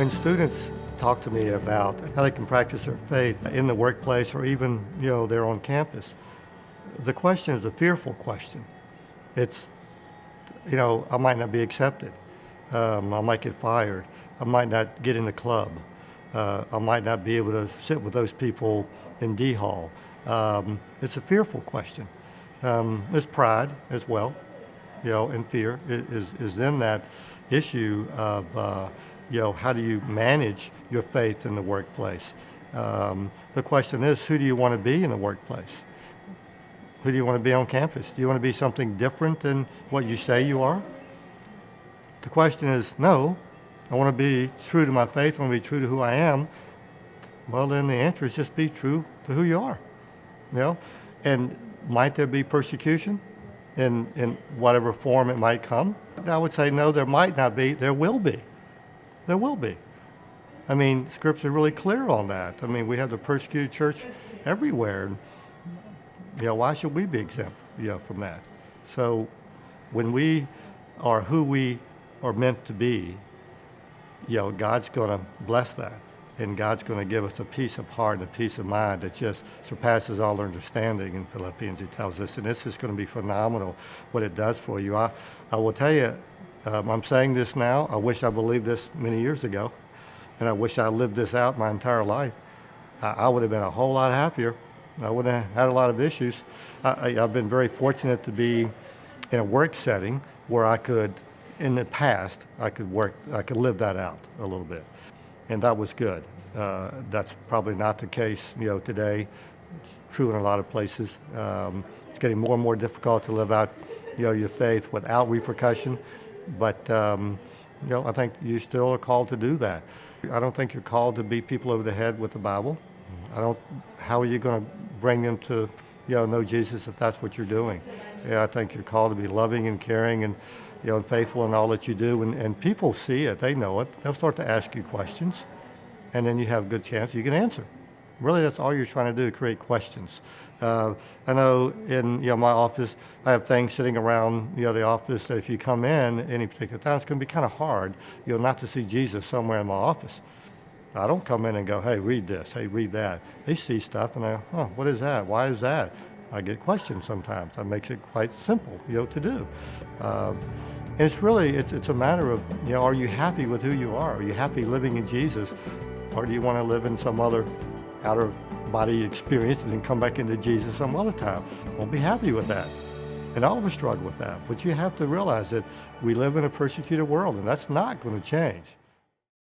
When students talk to me about how they can practice their faith in the workplace or even, they're on campus, the question is a fearful question. It's, I might not be accepted. I might get fired. I might not get in the club. I might not be able to sit with those people in D Hall. It's a fearful question. There's pride as well, and fear is in that issue of, how do you manage your faith in the workplace? The question is, who do you want to be in the workplace? Who do you want to be on campus? Do you want to be something different than what you say you are? The question is, no, I want to be true to my faith, I want to be true to who I am. Well, then the answer is just be true to who you are, And might there be persecution in whatever form it might come? I would say no, there might not be, there will be. There will be. I mean, Scripture is really clear on that. I mean, we have the persecuted church everywhere. Why should we be exempt, from that? So when we are who we are meant to be, God's going to bless that. And God's going to give us a peace of heart and a peace of mind that just surpasses all understanding in Philippians, he tells us. And this is going to be phenomenal, what it does for you. I will tell you, I'm saying this now. I wish I believed this many years ago. And I wish I lived this out my entire life. I would have been a whole lot happier. I wouldn't have had a lot of issues. I've been very fortunate to be in a work setting where I could, in the past, I could live that out a little bit. And that was good. That's probably not the case, today. It's true in a lot of places. It's getting more and more difficult to live out, your faith without repercussion. But, I think you still are called to do that. I don't think you're called to beat people over the head with the Bible. How are you going to bring them to, know Jesus if that's what you're doing? I think you're called to be loving and caring and, and faithful in all that you do. And people see it, they know it. They'll start to ask you questions, and then you have a good chance you can answer. Really, that's all you're trying to do, create questions. I know in my office, I have things sitting around the office that if you come in any particular time, it's going to be kind of hard, not to see Jesus somewhere in my office. I don't come in and go, hey, read this, hey, read that. They see stuff and they go, what is that? Why is that? I get questions sometimes. That makes it quite simple, to do. And it's really, it's a matter of, are you happy with who you are? Are you happy living in Jesus? Or do you want to live in some other outer body experience and then come back into Jesus some other time? Won't be happy with that. And all of us struggle with that. But you have to realize that we live in a persecuted world, and that's not going to change.